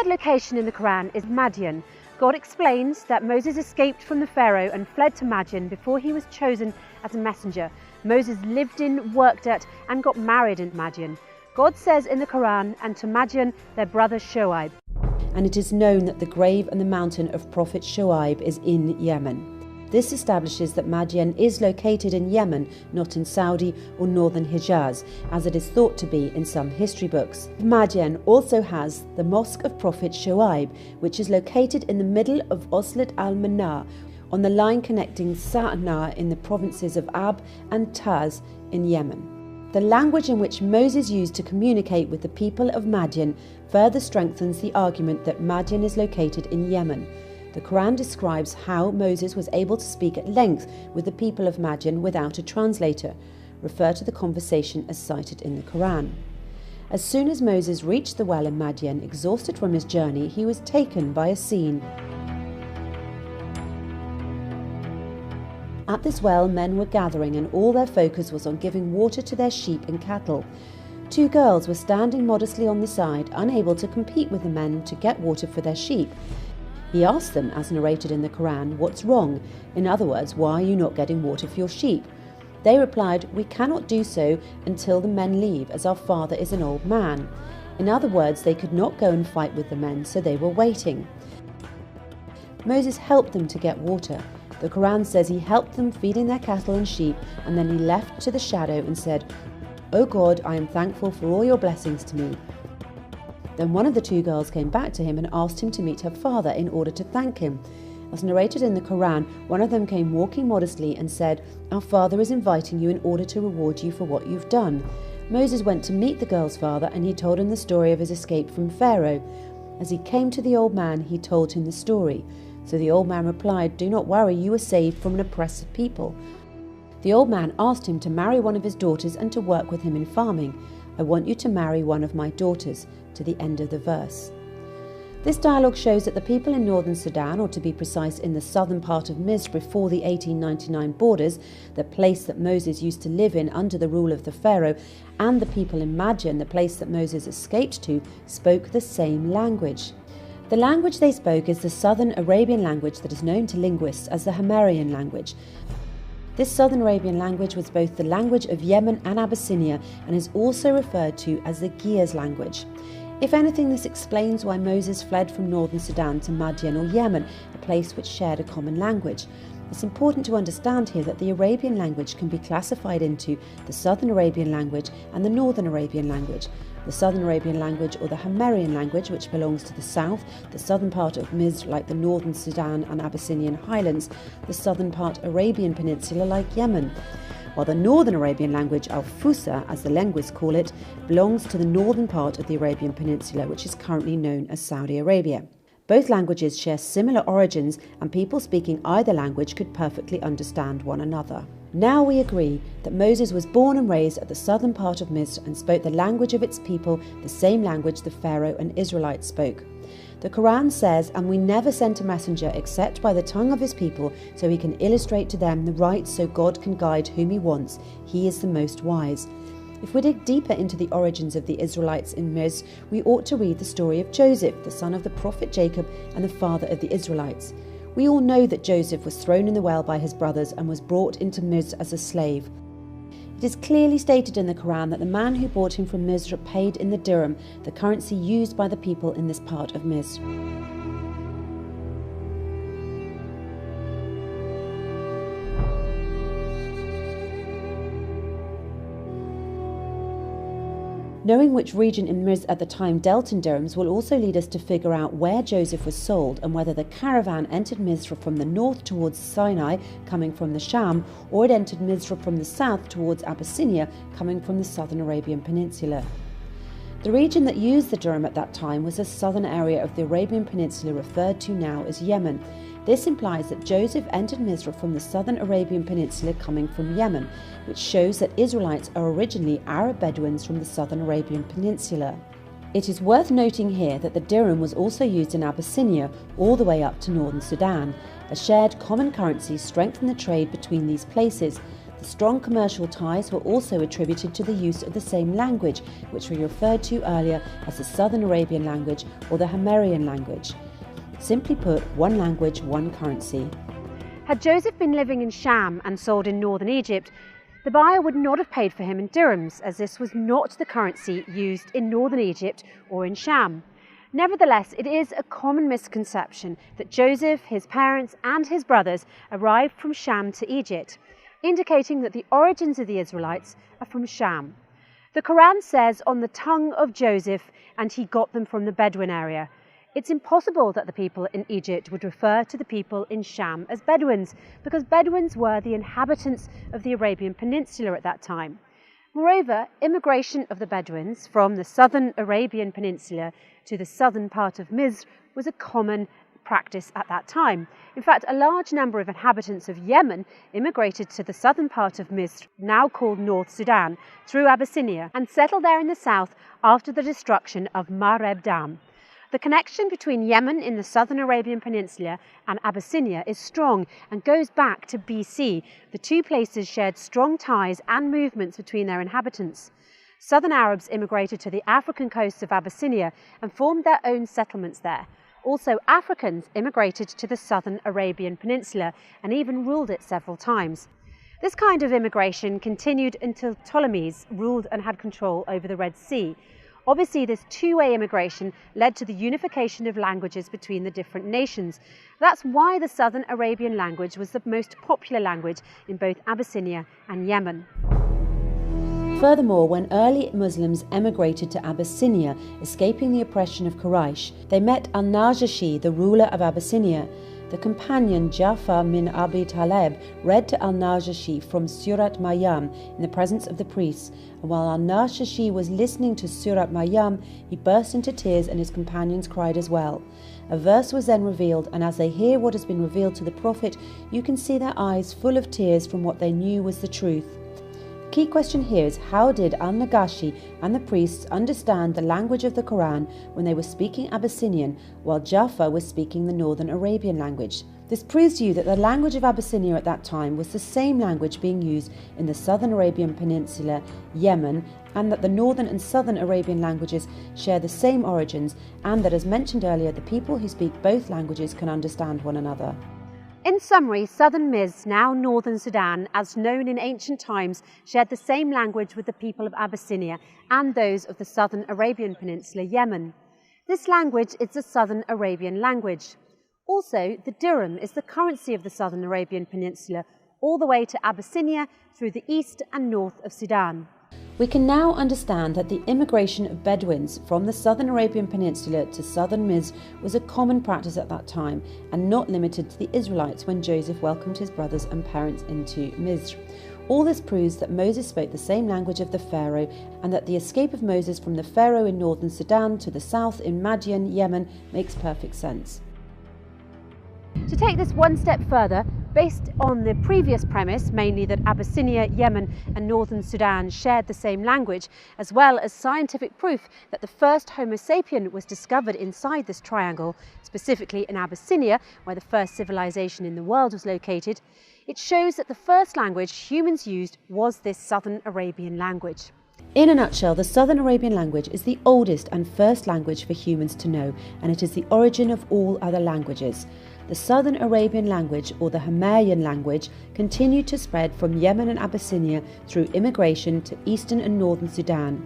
third location in the Quran is Madian. God explains that Moses escaped from the Pharaoh and fled to Madian before he was chosen as a messenger. Moses lived in, worked at, and got married in Madian. God says in the Quran, and to Madian their brother Shoaib. And it is known that the grave and the mountain of Prophet Shoaib is in Yemen. This establishes that Madian is located in Yemen, not in Saudi or northern Hijaz, as it is thought to be in some history books. Madian also has the Mosque of Prophet Shoaib, which is located in the middle of Oslat al-Manar, on the line connecting Sa'na in the provinces of Ab and Taz in Yemen. The language in which Moses used to communicate with the people of Madian further strengthens the argument that Madian is located in Yemen. The Quran describes how Moses was able to speak at length with the people of Madian without a translator. Refer to the conversation as cited in the Quran. As soon as Moses reached the well in Madian, exhausted from his journey, he was taken by a scene. At this well, men were gathering, and all their focus was on giving water to their sheep and cattle. Two girls were standing modestly on the side, unable to compete with the men to get water for their sheep. He asked them, as narrated in the Quran, "What's wrong?" In other words, why are you not getting water for your sheep? They replied, "We cannot do so until the men leave, as our father is an old man." In other words, they could not go and fight with the men, so they were waiting. Moses helped them to get water. The Quran says he helped them feeding their cattle and sheep, and then he left to the shadow and said, "O God, I am thankful for all your blessings to me." Then one of the two girls came back to him and asked him to meet her father in order to thank him. As narrated in the Quran, one of them came walking modestly and said, "Our father is inviting you in order to reward you for what you've done." Moses went to meet the girl's father, and he told him the story of his escape from Pharaoh. As he came to the old man, he told him the story. So the old man replied, "Do not worry, you were saved from an oppressive people." The old man asked him to marry one of his daughters and to work with him in farming. "I want you to marry one of my daughters," to the end of the verse. This dialogue shows that the people in northern Sudan, or to be precise in the southern part of Misr before the 1899 borders, the place that Moses used to live in under the rule of the Pharaoh, and the people in Madian, the place that Moses escaped to, spoke the same language. The language they spoke is the southern Arabian language that is known to linguists as the Himyarian language. This southern Arabian language was both the language of Yemen and Abyssinia, and is also referred to as the Gears language. If anything, this explains why Moses fled from northern Sudan to Madian or Yemen, a place which shared a common language. It's important to understand here that the Arabian language can be classified into the southern Arabian language and the northern Arabian language. The southern Arabian language, or the Himyarian language, which belongs to the south, the southern part of Misr like the northern Sudan and Abyssinian highlands, the southern part Arabian peninsula like Yemen. While the northern Arabian language, al-Fusa as the linguists call it, belongs to the northern part of the Arabian peninsula, which is currently known as Saudi Arabia. Both languages share similar origins, and people speaking either language could perfectly understand one another. Now we agree that Moses was born and raised at the southern part of Misr and spoke the language of its people, the same language the Pharaoh and Israelites spoke. The Quran says, "And we never sent a messenger except by the tongue of his people, so he can illustrate to them the right, so God can guide whom he wants. He is the most wise." If we dig deeper into the origins of the Israelites in Misr, we ought to read the story of Joseph, the son of the prophet Jacob and the father of the Israelites. We all know that Joseph was thrown in the well by his brothers and was brought into Misr as a slave. It is clearly stated in the Quran that the man who bought him from Misr paid in the dirham, the currency used by the people in this part of Misr. Knowing which region in Misr at the time dealt in dirhams will also lead us to figure out where Joseph was sold and whether the caravan entered Misr from the north towards Sinai, coming from the Sham, or it entered Misr from the south towards Abyssinia, coming from the southern Arabian Peninsula. The region that used the dirham at that time was the southern area of the Arabian Peninsula referred to now as Yemen. This implies that Joseph entered Misr from the southern Arabian Peninsula coming from Yemen, which shows that Israelites are originally Arab Bedouins from the southern Arabian Peninsula. It is worth noting here that the dirham was also used in Abyssinia all the way up to northern Sudan. A shared common currency strengthened the trade between these places. The Strong commercial ties were also attributed to the use of the same language, which we referred to earlier as the Southern Arabian language or the Hammerian language. Simply put, one language, one currency. Had Joseph been living in Sham and sold in northern Egypt, the buyer would not have paid for him in dirhams, as this was not the currency used in northern Egypt or in Sham. Nevertheless, it is a common misconception that Joseph, his parents and his brothers arrived from Sham to Egypt, indicating that the origins of the Israelites are from Sham. The Quran says on the tongue of Joseph, and he got them from the Bedouin area. It's impossible that the people in Egypt would refer to the people in Sham as Bedouins, because Bedouins were the inhabitants of the Arabian Peninsula at that time. Moreover, immigration of the Bedouins from the southern Arabian Peninsula to the southern part of Misr was a common practice at that time. In fact, a large number of inhabitants of Yemen immigrated to the southern part of Misr, now called North Sudan, through Abyssinia and settled there in the south after the destruction of Mareb Dam. The connection between Yemen in the southern Arabian Peninsula and Abyssinia is strong and goes back to BC. The two places shared strong ties and movements between their inhabitants. Southern Arabs immigrated to the African coasts of Abyssinia and formed their own settlements there. Also, Africans immigrated to the southern Arabian Peninsula and even ruled it several times. This kind of immigration continued until Ptolemies ruled and had control over the Red Sea. Obviously, this two-way immigration led to the unification of languages between the different nations. That's why the Southern Arabian language was the most popular language in both Abyssinia and Yemen. Furthermore, when early Muslims emigrated to Abyssinia, escaping the oppression of Quraysh, they met al-Najashi, the ruler of Abyssinia. The companion Ja'far bin Abi Talib read to al-Najashi from Surat Maryam in the presence of the priests, and while al-Najashi was listening to Surat Maryam, he burst into tears and his companions cried as well. A verse was then revealed, and as they hear what has been revealed to the Prophet, you can see their eyes full of tears from what they knew was the truth. The key question here is, how did al-Najashi and the priests understand the language of the Quran when they were speaking Abyssinian while Ja'far was speaking the Northern Arabian language? This proves to you that the language of Abyssinia at that time was the same language being used in the Southern Arabian Peninsula, Yemen, and that the Northern and Southern Arabian languages share the same origins, and that, as mentioned earlier, the people who speak both languages can understand one another. In summary, southern Misr, now northern Sudan, as known in ancient times, shared the same language with the people of Abyssinia and those of the southern Arabian Peninsula, Yemen. This language is the Southern Arabian language. Also, the dirham is the currency of the Southern Arabian Peninsula, all the way to Abyssinia through the east and north of Sudan. We can now understand that the immigration of Bedouins from the Southern Arabian Peninsula to southern Misr was a common practice at that time and not limited to the Israelites when Joseph welcomed his brothers and parents into Misr. All this proves that Moses spoke the same language of the Pharaoh, and that the escape of Moses from the Pharaoh in northern Sudan to the south in Madian, Yemen, makes perfect sense. To take this one step further, based on the previous premise, mainly that Abyssinia, Yemen and northern Sudan shared the same language, as well as scientific proof that the first Homo sapien was discovered inside this triangle, specifically in Abyssinia, where the first civilization in the world was located, it shows that the first language humans used was this Southern Arabian language. In a nutshell, the Southern Arabian language is the oldest and first language for humans to know, and it is the origin of all other languages. The Southern Arabian language, or the Hammerian language, continued to spread from Yemen and Abyssinia through immigration to eastern and northern Sudan.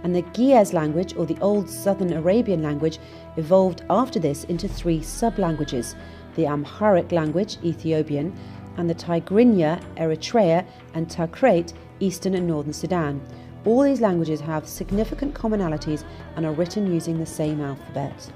And the Ge'ez language, or the Old Southern Arabian language, evolved after this into three sub-languages: the Amharic language, Ethiopian, and the Tigrinya, Eritrea, and Tikrit, eastern and northern Sudan. All these languages have significant commonalities and are written using the same alphabet.